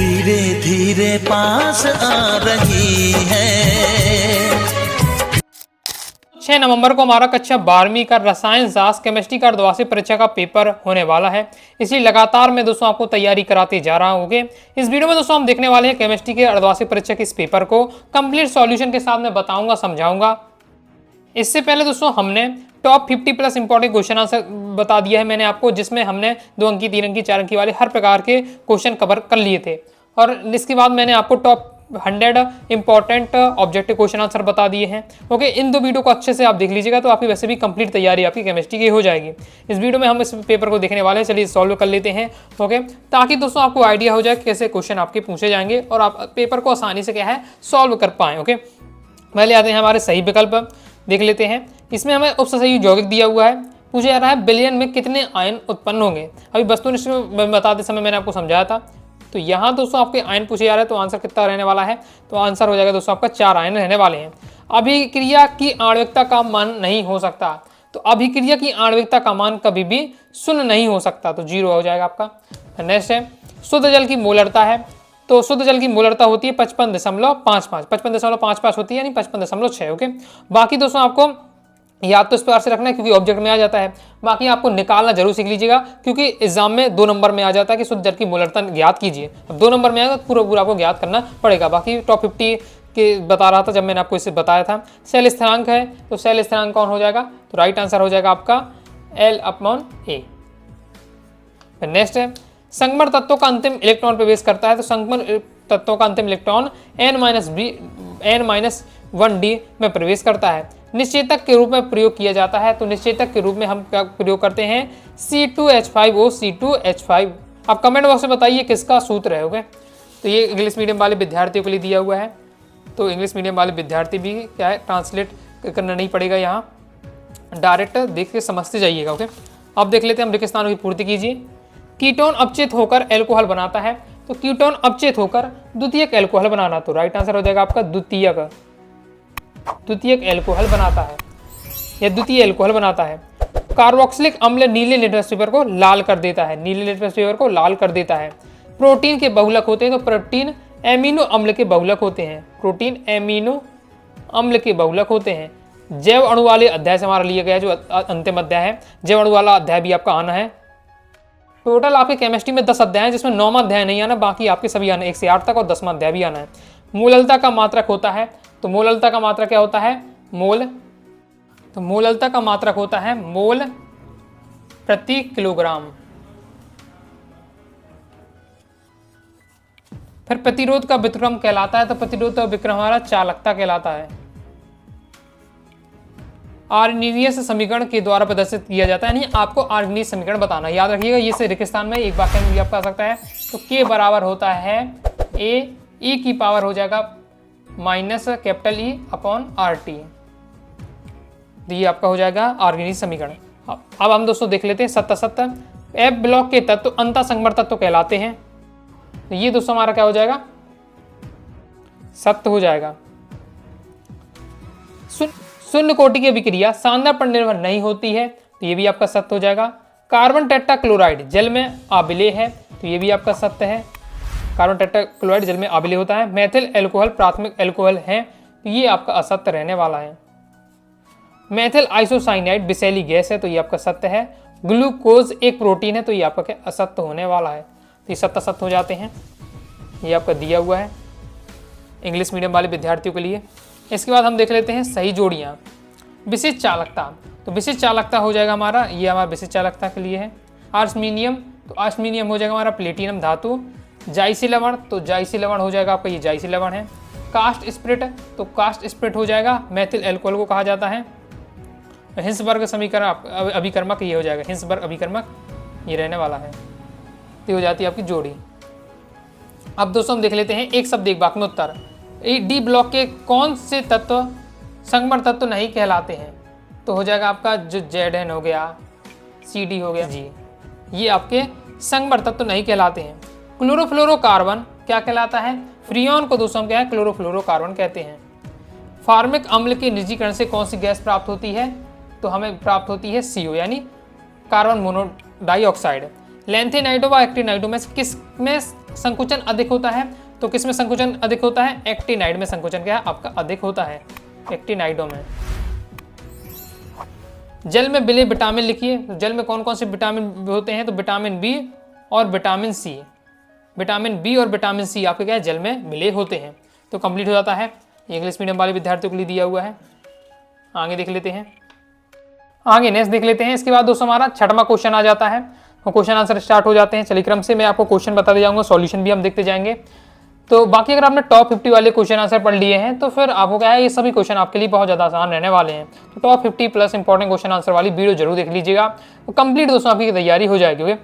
धीरे धीरे पास आ रही है। 6 नवंबर को हमारा कक्षा 12वीं का रसायन शास्त्र केमिस्ट्री का अर्धवार्षिक परीक्षा का पेपर होने वाला है, इसलिए लगातार मैं दोस्तों आपको तैयारी कराते जा रहा हूँ। इस वीडियो में दोस्तों हम देखने वाले हैं केमिस्ट्री के अर्धवार्षिक परीक्षा के इस पेपर को कंप्लीट सॉल्यूशन के साथ मैं बताऊंगा, समझाऊंगा। इससे पहले दोस्तों हमने top 50 plus important question answer बता दिया है मैंने आपको, जिसमें हमने 2 अंकी 3 अंकी 4 अंकी वाले हर प्रकार के क्वेश्चन कवर कर लिए थे। और इसके बाद मैंने आपको top 100 important objective question answer बता दिए हैं। ओके, इन 2 वीडियो को अच्छे से आप देख लीजिएगा तो आपकी वैसे भी कंप्लीट तैयारी आपकी केमिस्ट्री की हो जाएगी। इस वीडियो में हम इस पेपर को देखने वाले हैं, चलिए सॉल्व कर लेते हैं। ओके, ताकि दोस्तों आपको आइडिया हो जाए कैसे क्वेश्चन आपके पूछे जाएंगे और आप पेपर को आसानी से क्या है सॉल्व कर पाएँ। ओके, पहले आते हैं हमारे सही विकल्प देख लेते हैं। इसमें हमें उपसही यौगिक दिया हुआ है, पूछा जा रहा है बिलियन में कितने आयन उत्पन्न होंगे। अभी वस्तुनिष्ठ में बताते समय मैंने आपको समझाया था, तो यहाँ दोस्तों आपके आयन पूछे जा रहे हैं, तो आंसर कितना रहने वाला है, तो आंसर हो जाएगा दोस्तों आपका 4 आयन रहने वाले हैं। अभिक्रिया की आणविकता का मान नहीं हो सकता, तो अभिक्रिया की आणविकता का मान कभी भी 0 नहीं हो सकता, तो 0 हो जाएगा आपका। नेक्स्ट है शुद्ध जल की मोलरता है, तो शुद्ध जल की मोलरता होती है 55.55 55.55 होती है, यानी 55.6। ओके, बाकी दोस्तों आपको याद तो इस प्रकार से रखना है क्योंकि ऑब्जेक्ट में आ जाता है, बाकी आपको निकालना जरूर सीख लीजिएगा क्योंकि एग्जाम में 2 नंबर में आ जाता है कि शुद्ध जल की मोलरता ज्ञात कीजिए। अब 2 नंबर में आएगा तो पूरा आपको ज्ञात करना पड़ेगा। बाकी टॉप 50 के बता रहा था जब मैंने आपको इसे बताया था। सेल स्थिरांक है, तो सेल स्थिरांक कौन हो जाएगा, तो राइट आंसर हो जाएगा आपका L/A। नेक्स्ट है संगमर तत्वों का अंतिम इलेक्ट्रॉन प्रवेश करता है, तो संगमर तत्वों का अंतिम इलेक्ट्रॉन N-1D में प्रवेश करता है। निश्चेतक के रूप में प्रयोग किया जाता है, तो निश्चेतक के रूप में हम क्या प्रयोग करते हैं, C2H5O C2H5। आप कमेंट बॉक्स में बताइए किसका सूत्र है। ओके, तो ये इंग्लिश मीडियम वाले विद्यार्थियों के लिए दिया हुआ है, तो इंग्लिश मीडियम वाले विद्यार्थी भी क्या है ट्रांसलेट करना नहीं पड़ेगा, यहाँ डायरेक्ट देख के समझते जाइएगा। ओके, अब देख लेते हैं, हम रेगिस्तानों की पूर्ति कीजिए। कीटोन अपचेत होकर एल्कोहल बनाता है, तो कीटोन अपचेत होकर द्वितीयक एल्कोहल बनाना, तो राइट आंसर हो जाएगा आपका द्वितीयक एल्कोहल बनाता है या द्वितीय एल्कोहल बनाता है। कार्बोक्सिलिक अम्ल नीले लिटमस पेपर को लाल कर देता है, नीले लिटमस पेपर को लाल कर देता है। प्रोटीन के बहुलक होते हैं, तो प्रोटीन एमिनो अम्ल के बहुलक होते हैं, प्रोटीन एमिनो अम्ल के बहुलक होते हैं। जैव अणु वाले अध्याय से हमारा लिया गया जो अंतिम अध्याय है, जैव अणु वाला अध्याय भी आपका आना है। टोटल आपके केमिस्ट्री में 10 अध्याय हैं, जिसमें 9वां अध्याय नहीं आना, बाकी आपके सभी आना 1 से 8 तक, और 10वां अध्याय भी आना है। मोललता का मात्रक होता है, तो मोललता का मात्रक क्या होता है, मोल, तो मोललता का मात्रक होता है मोल प्रति किलोग्राम। फिर प्रतिरोध का विक्रम कहलाता है, तो प्रतिरोध का विक्रम हमारा चालकता कहलाता है। आर्गेनियस समीकरण के द्वारा प्रदर्शित किया जाता है, यानी आपको आर्गेनियस समीकरण बताना, याद रखिएगा। ये से रेगिस्तान में एक वाक्य में भी आपका आ सकता है, तो K बराबर होता है E की पावर हो जाएगा -E/RT, ये आपका हो जाएगा आर्गेनियस समीकरण। अब हम दोस्तों देख लेते हैं सत्य F ब्लॉक के तत्व अंतः संगमर तत्व कहलाते हैं, तो ये दोस्तों हमारा क्या हो जाएगा, सत्य हो जाएगा। शून्य कोटि की अभिक्रिया सांद्रता पर निर्भर नहीं होती है, तो ये भी आपका सत्य हो जाएगा। कार्बन टेट्राक्लोराइड जल में आबिले है, तो ये भी आपका सत्य है, कार्बन टेट्राक्लोराइड जल में आबिले होता है। मेथिल एल्कोहल प्राथमिक एल्कोहल है, तो ये आपका असत्य रहने वाला है। मेथिल आइसोसाइनाइड विषैली गैस है, तो ये आपका सत्य है। ग्लूकोज एक प्रोटीन है, तो ये आपका क्या असत्य होने वाला है, तो ये सत्य हो जाते हैं, ये आपका दिया हुआ है इंग्लिश मीडियम वाले विद्यार्थियों के लिए। इसके बाद हम देख लेते हैं सही जोड़ियाँ। विशिष्ट चालकता, तो विशिष्ट चालकता हो जाएगा हमारा, ये हमारा विशिष्ट चालकता के लिए है। आर्समीनियम, तो आर्समीनियम हो जाएगा हमारा प्लेटिनम धातु। जाइसी लवण, तो जाइसी लवण हो जाएगा आपका, ये जाइसी लवण है। कास्ट स्प्रिट, तो कास्ट स्प्रिट हो जाएगा मेथिल एल्कोहल को कहा जाता है। हिंसबर्ग समीकरण अभिकर्मक ये हो जाएगा, हिंसबर्ग अभिकर्मक ये रहने वाला है, ये हो जाती है आपकी जोड़ी। अब दोस्तों हम देख लेते हैं एक शब्द एक वाक्य में उत्तर। डी ब्लॉक के कौन से तत्व संगमर तत्व नहीं कहलाते हैं, तो हो जाएगा आपका जो Zn हो गया, CD हो गया जी, ये आपके संगमर तत्व नहीं कहलाते हैं। क्लोरोफ्लोरोकार्बन क्या कहलाता है, फ्रियोन को दोस्तों हम क्या है क्लोरोफ्लोरोकार्बन कहते हैं। फार्मिक अम्ल के निर्जीकरण से कौन सी गैस प्राप्त होती है, तो हमें प्राप्त होती है CO यानी कार्बन मोनोडाइऑक्साइड। लैंथेनाइडो व एक्टिनाइडो में किस में संकुचन अधिक होता है, तो किस में संकुचन अधिक होता है? एक्टिनाइड में संकुचन क्या है आपका अधिक होता है, एक्टिनाइडों में। जल में मिले विटामिन लिखिए। जल में कौन कौन से विटामिन होते हैं? तो विटामिन बी और विटामिन सी। विटामिन बी और विटामिन सी आपके क्या है? जल में मिले होते हैं। तो कंप्लीट हो जाता है। इंग्लिश मीडियम वाले विद्यार्थियों के लिए दिया हुआ है। आगे देख लेते हैं, आगे नेक्स्ट देख लेते हैं। इसके बाद दोस्तों हमारा छठवां क्वेश्चन आ जाता है और क्वेश्चन आंसर स्टार्ट हो जाते हैं। चलिए क्रम से मैं आपको क्वेश्चन बताते जाऊंगा, सॉल्यूशन भी हम देखते जाएंगे। तो बाकी अगर आपने टॉप 50 वाले क्वेश्चन आंसर पढ़ लिए हैं तो फिर आपको क्या है, ये सभी क्वेश्चन आपके लिए बहुत ज़्यादा आसान रहने वाले हैं। तो top 50 plus important question answer वाली वीडियो जरूर देख लीजिएगा, तो कंप्लीट दोस्तों आपकी तैयारी हो जाएगी। ओके,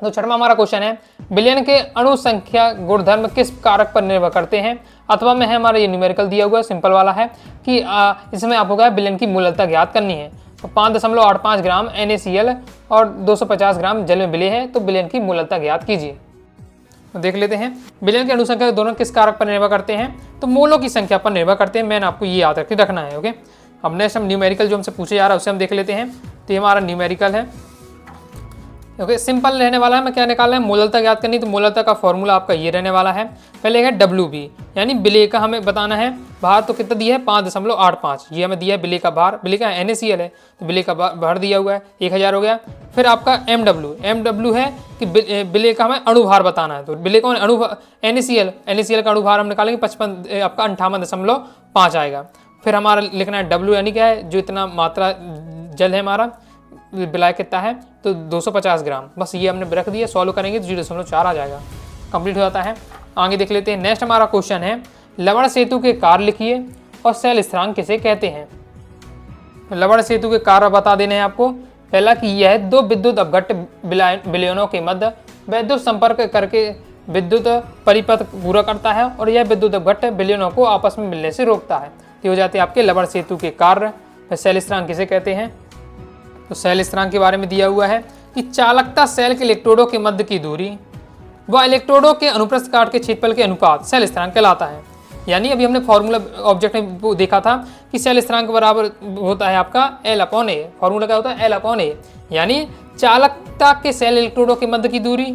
तो छठवां हमारा क्वेश्चन है, विलयन के अणु संख्या गुणधर्म किस कारक पर निर्भर करते हैं? अथवा में है हमारा ये न्यूमेरिकल दिया हुआ है, सिंपल वाला है कि इसमें आपको क्या है, विलयन की मूलता ज्ञात करनी है। तो 5.85 ग्राम NaCl और 250 ग्राम जल में विलय है, तो विलयन की मूलता ज्ञात कीजिए। तो देख लेते हैं, विलयन की अणुसंख्या दोनों किस कारक पर निर्भर करते हैं? तो मोलों की संख्या पर निर्भर करते हैं। मैंने आपको ये याद रखना है। ओके, अब नेक्स्ट हम न्यूमेरिकल जो हमसे पूछे जा रहा है उससे हम देख लेते हैं। तो ये हमारा न्यूमेरिकल है। ओके, सिंपल रहने वाला है। मैं क्या निकालना है? मूलता ज्ञात करनी। तो मूलता का फॉर्मूला आपका ये रहने वाला है। पहले है WB, यानी विलय का हमें बताना है भार। तो कितना दिया है? 5.85। ये हमें दिया है विलय का भार। विलय का NaCl है तो विलय का भार दिया हुआ है 1000 हो गया। फिर आपका MW है कि विलय का हमें अणुभार बताना है। तो विलय का NaCl का अणुभार हम निकालेंगे 55 आपका 58.5 आएगा। फिर हमारा लिखना है W, यानी क्या है, जो इतना मात्रा जल है हमारा विलायक कितना है? तो 250 ग्राम। बस ये हमने रख दिया, सॉल्व करेंगे तो 0.4 आ जाएगा, कंप्लीट हो जाता है। आगे देख लेते हैं। नेक्स्ट हमारा क्वेश्चन है, लवण सेतु के कार्य लिखिए और सेल स्थिरांक किसे कहते हैं? लवण सेतु के कार्य बता देने हैं आपको। पहला कि यह दो विद्युत अपघट्ट विलयनों के मध्य विद्युत संपर्क करके विद्युत परिपथ पूरा करता है और यह विद्युत अपघट्ट विलयनों को आपस में मिलने से रोकता है। तो हो जाते हैं आपके लवण सेतु के कार्य। सेल स्थिरांक किसे कहते हैं? तो सेल स्थिरांक के बारे में दिया हुआ है कि चालकता सेल के इलेक्ट्रोडों के मध्य की दूरी व इलेक्ट्रोडों के अनुप्रस्थ काट के क्षेत्रफल के अनुपात सेल स्थिरांक कहलाता है। यानी अभी हमने फॉर्मूला ऑब्जेक्ट में देखा था कि सेल स्थिरांक बराबर होता है आपका L/A। फॉर्मूला क्या होता है? L/A, यानी चालकता के सेल इलेक्ट्रोडों के मध्य की दूरी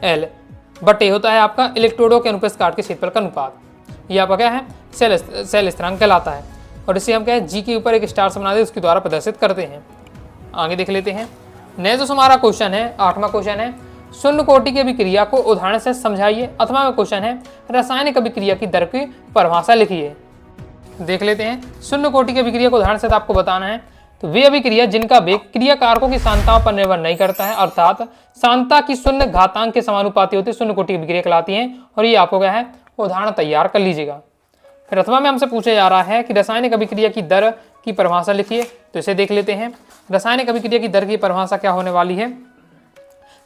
L बटे होता है आपका इलेक्ट्रोडों के अनुप्रस्थ काट के क्षेत्रफल का अनुपात। ये आपका क्या है? सेल स्थिरांक कहलाता है। और इसे हम क्या है, G के ऊपर एक स्टार से बना दे उसके द्वारा प्रदर्शित करते हैं। आगे देख लेते हैं। नेक्स्ट जो हमारा क्वेश्चन है, 8वां क्वेश्चन है, शून्य कोटि की अभिक्रिया को उदाहरण से समझाइए। अथवा में क्वेश्चन है, रासायनिक अभिक्रिया की दर की परिभाषा लिखिए। देख लेते हैं। शून्य कोटि की अभिक्रिया को उदाहरण से आपको बताना है। तो वे अभिक्रिया जिनका वेग क्रिया कारकों की सांद्रताओं पर निर्भर नहीं करता है, अर्थात सांद्रता की शून्य घातांक के समानुपाती होती है, शून्य कोटि की अभिक्रिया कहलाती है। और ये आपको क्या है, उदाहरण तैयार कर लीजिएगा। फिर अथवा में हमसे पूछा जा रहा है कि रासायनिक अभिक्रिया की दर की परिभाषा लिखिए। तो इसे देख लेते हैं। रासायनिक अभिक्रिया की दर की परिभाषा क्या होने वाली है?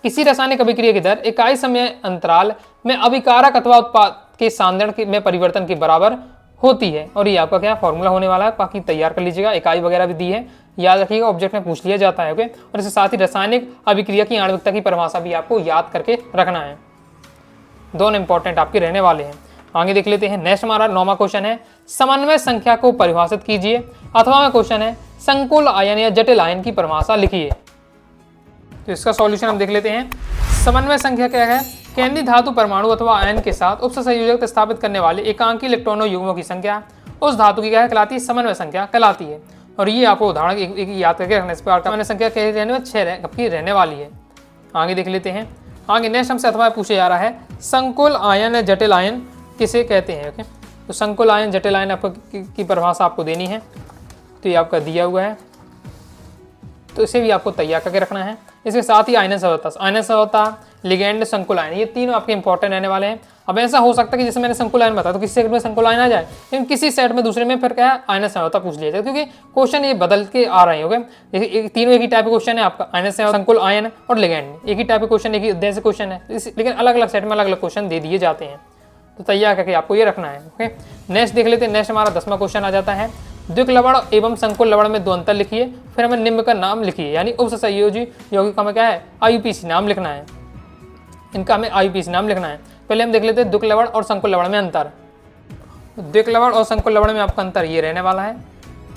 किसी रासायनिक अभिक्रिया की दर इकाई समय अंतराल में अभिकारक अथवा उत्पाद के सांद्रण में परिवर्तन के बराबर होती है। और ये आपका क्या फॉर्मूला होने वाला है, बाकी तैयार कर लीजिएगा। इकाई वगैरह भी दी है, याद रखिएगा, ऑब्जेक्ट में पूछ लिया जाता है। ओके, और इसके साथ ही रासायनिक अभिक्रिया की आणविकता की परिभाषा भी आपको याद करके रखना है। दोनों इंपॉर्टेंट आपके रहने वाले हैं। आगे देख लेते हैं। नेक्स्ट हमारा 9वां क्वेश्चन है, समन्वय संख्या को परिभाषित कीजिए। अथवा में क्वेश्चन है, संकुल आयन या जटिल आयन की परिभाषा लिखिए। तो इसका सॉल्यूशन हम देख लेते हैं। समन्वय संख्या क्या है? केंद्रीय धातु परमाणु अथवा आयन के साथ उपसंयोजक स्थापित करने वाले एकांकी इलेक्ट्रॉनों युग्मों की संख्या उस धातु की क्या है कहलाती है? समन्वय संख्या कहलाती है। और ये आपको उदाहरण एक याद करके रखना। इस प्रकार का समन्वय संख्या क्या रहने वाली? 6 रहने वाली है। आगे देख लेते हैं। आगे नेक्स्ट हमसे अथवा पूछे जा रहा है, संकुल आयन या जटिल आयन किसे कहते हैं? ओके, तो संकुल आयन जटिल आयन आपको की परिभाषा आपको देनी है। तो ये आपका दिया हुआ है, तो इसे भी आपको तैयार करके रखना है। इसके साथ ही आयनन समझौता, लिगेंड, संकुल आयन, ये तीनों आपके इंपॉर्टेंट रहने वाले हैं। अब ऐसा हो सकता है कि जैसे मैंने संकुल आयन बताया तो किसी सेट में संकुल आयन आ जाए, लेकिन किसी सेट में दूसरे में फिर क्या है, आयनन समझौता पूछ लिया जाए, क्योंकि क्वेश्चन ये बदल के आ रहे हैं। तीनों एक ही टाइप के क्वेश्चन है आपका, आयनन समझौता, संकुल आयन और लिगेंड, एक ही टाइप के क्वेश्चन, एक ही उद्देश्य क्वेश्चन है, लेकिन अलग अलग सेट में अलग अलग क्वेश्चन दे दिए जाते हैं। तो तैयार करके आपको ये रखना है। ओके, नेक्स्ट देख लेते हैं। नेक्स्ट हमारा 10वां क्वेश्चन आ जाता है, द्विक लवण एवं संकुल लवण में 2 अंतर लिखिए। फिर हमें निम्न का नाम लिखिए, यानी उपसंयोजी यौगिक का हमें क्या है, IUPAC नाम लिखना है। इनका हमें IUPAC नाम लिखना है। पहले हम देख लेते हैं द्विक लवण और संकुल लवण में अंतर। द्विक लवण और संकुल लवण में आपका अंतर ये रहने वाला है।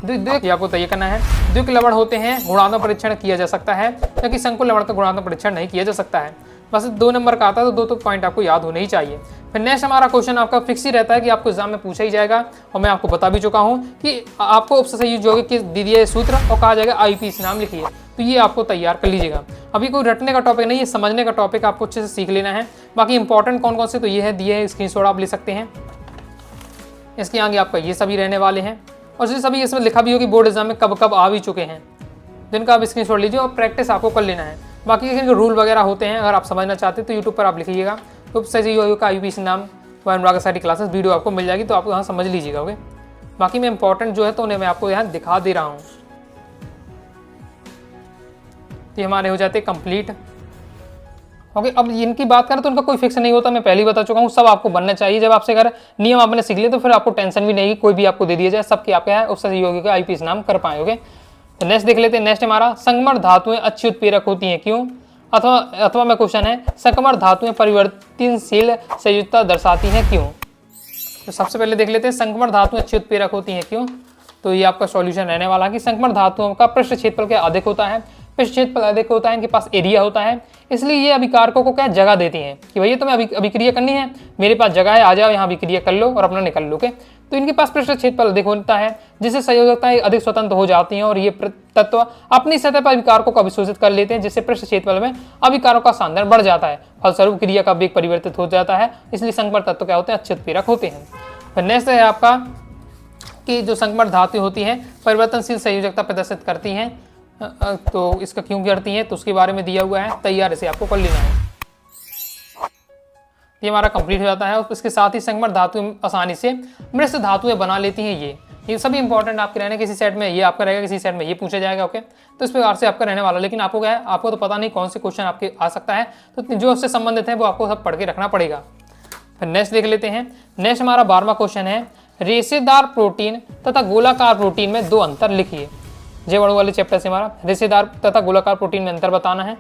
द्विक आपको तय करना है। द्विक लवण होते हैं गुणात्मक परीक्षण किया जा सकता है, जबकि संकुल लवण का गुणात्मक परीक्षण नहीं किया जा सकता है। बस 2 नंबर का आता है, तो 2 पॉइंट आपको याद होने ही चाहिए। फिर नेक्स्ट हमारा क्वेश्चन आपका फिक्स ही रहता है कि आपको एग्जाम में पूछा ही जाएगा, और मैं आपको बता भी चुका हूँ कि आपको उपसंयुक्त यौगिक की दी दिए सूत्र और कहा जाएगा IUPAC नाम लिखिए, तो ये आपको तैयार कर लीजिएगा। अभी कोई रटने का टॉपिक नहीं है, समझने का टॉपिक आपको अच्छे से सीख लेना है। बाकी इंपॉर्टेंट कौन कौन से तो ये है दिए हैं, स्क्रीनशॉट आप ले सकते हैं। इसके आगे आपका ये सभी रहने वाले हैं, और ये सभी इसमें लिखा भी हो कि बोर्ड एग्जाम में कब कब आ भी चुके हैं, जिनका आप स्क्रीनशॉट लीजिए और प्रैक्टिस आपको कर लेना है। बाकी के रूल वगैरह होते हैं, अगर आप समझना चाहते हैं तो यूट्यूब पर आप लिखिएगा, तो सही यौगिक का IUPAC नाम अनुराग सारी क्लासेस वीडियो आपको मिल जाएगी, तो आप यहाँ समझ लीजिएगा। ओके, बाकी मैं इंपॉर्टेंट जो है तो उन्हें मैं आपको यहाँ दिखा दे रहा हूँ। ये हमारे हो जाते कंप्लीट। ओके, अब इनकी बात करें तो उनका कोई फिक्स नहीं होता, मैं पहले ही बता चुका हूँ, सब आपको बनना चाहिए। जब आपसे अगर नियम आपने सीख लिए तो फिर आपको टेंशन भी नहीं, कोई भी आपको दे दिया जाए, सबके आपके यहाँ उपसर्ग यौगिक का IUPAC नाम कर पाए। ओके, तो नेक्स्ट देख लेते हैं। नेक्स्ट हमारा संगमर धातुएं अच्छी उत्प्रेरक होती हैं क्यों, अथवा में क्वेश्चन है संगमर धातुएं परिवर्तनशील संयुजता दर्शाती हैं क्यों। तो सबसे पहले देख लेते हैं संगमर धातुएं अच्छी उत्प्रेरक होती हैं क्यों। तो ये आपका सॉल्यूशन रहने वाला है कि संगमर धातुओं का पृष्ठ क्षेत्रफल क्या अधिक होता है, पृष्ठ क्षेत्रफल अधिक होता है, इनके पास एरिया होता है, इसलिए ये अभिकारकों को क्या जगह देती हैं कि भैया तुम्हें अभिक्रिया करनी है, मेरे पास जगह है, आ जाओ यहाँ अभिक्रिया कर लो और अपना निकल लो। के तो इनके पास पृष्ठ क्षेत्रफल अधिक होता है, जिससे संयोजकताएं अधिक स्वतंत्र हो जाती हैं और ये तत्व अपनी सतह पर अभिकारकों को अभिशोषित कर लेते हैं, जिससे पृष्ठ क्षेत्रफल में अभिकारकों का सांद्रण बढ़ जाता है, फलस्वरूप क्रिया का वेग परिवर्तित हो जाता है। इसलिए संगमर तत्व क्या होते हैं, अच्छे उत्प्रेरक होते हैं। फिर नेक्स्ट है आपका कि जो संगमर धातु होती हैं परिवर्तनशील संयोजकता प्रदर्शित करती हैं, तो इसका क्यों करती हैं तो उसके बारे में दिया हुआ है, तैयार इसे आपको कर लेना है। ये हमारा कंप्लीट हो जाता है। और इसके साथ ही संगमर धातु आसानी से मिश्र धातुएं बना लेती हैं। ये सभी इंपॉर्टेंट आपके रहने, किसी सेट में ये आपका रहेगा, किसी सेट में ये पूछा जाएगा। ओके, तो इस प्रकार से आपका रहने वाला। लेकिन आपको क्या है, आपको तो पता नहीं कौन से क्वेश्चन आपके आ सकता है, तो जो उससे संबंधित है वो आपको सब पढ़ के रखना पड़ेगा। फिर नेक्स्ट देख लेते हैं। नेक्स्ट हमारा 12वां क्वेश्चन है, रेशेदार प्रोटीन तथा गोलाकार प्रोटीन में 2 अंतर लिखिए। जे बड़ू वाले चैप्टर से हमारा रेशेदार तथा गोलाकार प्रोटीन में अंतर बताना है।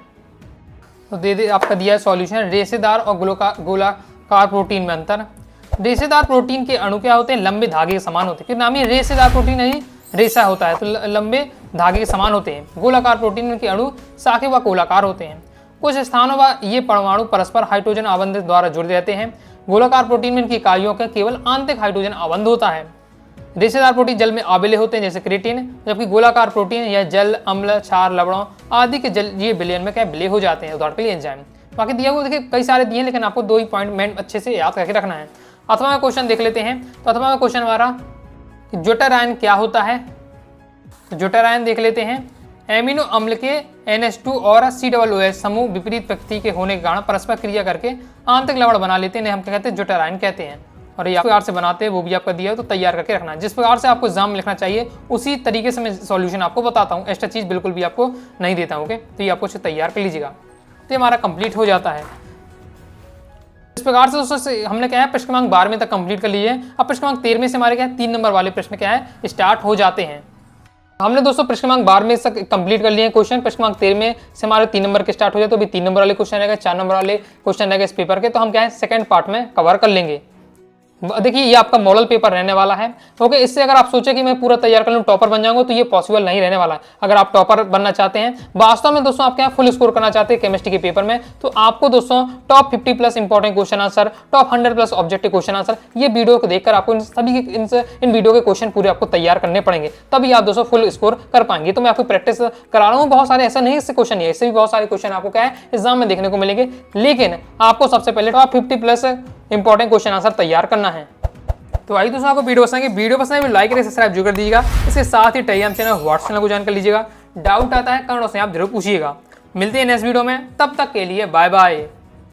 तो दे आपका दिया है सॉल्यूशन, रेशेदार और गोलाकार प्रोटीन में अंतर। रेशेदार प्रोटीन के अणु क्या होते हैं, लंबे धागे के समान होते हैं, क्योंकि नाम ही रेशेदार प्रोटीन नहीं रेशा होता है, तो लंबे धागे के समान होते हैं। गोलाकार प्रोटीन के अणु शाखे व गोलाकार होते हैं। कुछ स्थानों पर ये परमाणु परस्पर हाइड्रोजन आबंध द्वारा जुड़ जाते हैं। गोलाकार प्रोटीन में इनकी इकाइयों का केवल आंतरिक हाइड्रोजन आबंध होता है। रेशेदार प्रोटीन जल में आबिले होते हैं जैसे क्रिएटिन, जबकि गोलाकार प्रोटीन या जल, अम्ल, क्षार, लवणों आदि के जल ये विलयन में क्या विलय हो जाते हैं, उदाहरण के लिए एंजाइम। बाकी दिया हुआ देखिए कई सारे दिए, लेकिन आपको 2 ही पॉइंट मेन अच्छे से याद करके रखना है। अथवा में क्वेश्चन देख लेते हैं। तो अथवा में क्वेश्चन हमारा ज्यूटारायन क्या होता है, तो ज्यूटारायन देख लेते हैं। एमिनो अम्ल के NH2 और COOH समूह विपरीत प्रकृति के होने के कारण परस्पर क्रिया करके आंतरिक लवण बना लेते हैं, हम क्या कहते हैं, ज्यूटारायन कहते हैं। और ये प्रकार से बनाते हैं वो भी आपका दिया है, तो तैयार करके रखना है। जिस प्रकार से आपको एग्जाम में लिखना चाहिए उसी तरीके से मैं सॉल्यूशन आपको बताता हूँ, एक्स्ट्रा चीज़ बिल्कुल भी आपको नहीं देता हूँ। ओके, तो ये आपको इसे तैयार कर लीजिएगा, तो ये हमारा कंप्लीट हो जाता है। इस प्रकार से दोस्तों हमने क्या है प्रश्न क्रमांक 12वें तक कंप्लीट कर लीजिए। अब प्रश्न क्रमांक 13वें से हमारे क्या है 3 नंबर वाले प्रश्न क्या है स्टार्ट हो जाते हैं। हमने दोस्तों प्रश्न क्रमांक 12वें तक कंप्लीट कर लिए हैं क्वेश्चन। प्रश्न क्रमांक 13वें से हमारे 3 नंबर के स्टार्ट हो जाए, तो अभी 3 नंबर वाले क्वेश्चन रहेगा, 4 नंबर वाले क्वेश्चन रहेगा इस पेपर के, तो हम क्या है सेकंड पार्ट में कवर कर लेंगे। देखिए ये आपका मॉडल पेपर रहने वाला है। ओके, इससे अगर आप सोचे कि मैं पूरा तैयार कर लूँ टॉपर बन जाऊंगा, तो ये पॉसिबल नहीं रहने वाला है। अगर आप टॉपर बनना चाहते हैं, वास्तव में दोस्तों आप क्या फुल स्कोर करना चाहते हैं केमिस्ट्री के पेपर में, तो आपको दोस्तों top 50+ important question answer, top 100+ objective question answer, ये वीडियो को देखकर आपको इन वीडियो के क्वेश्चन पूरे आपको तैयार करने पड़ेंगे, तभी आप दोस्तों फुल स्कोर कर पाएंगे। तो मैं आपको प्रैक्टिस करा रहा हूँ, बहुत सारे ऐसा नहीं इससे क्वेश्चन है, इससे भी बहुत सारे क्वेश्चन आपको क्या है एग्जाम में देखने को मिलेंगे, लेकिन आपको सबसे पहले टॉप 50+ इंपॉर्टेंट क्वेश्चन आंसर तैयार करना है। तो आइए दोस्तों आपको वीडियो पसंद है, वीडियो पसंद है लाइक करें, सब्सक्राइब जरूर कर दीजिएगा। इसके साथ ही टेलीग्राम चैनल, व्हाट्सएप चैनल को ज्वाइन कर लीजिएगा। डाउट आता है कमेंट से आप जरूर पूछिएगा। मिलते हैं नेक्स्ट वीडियो में, तब तक के लिए बाय बाय।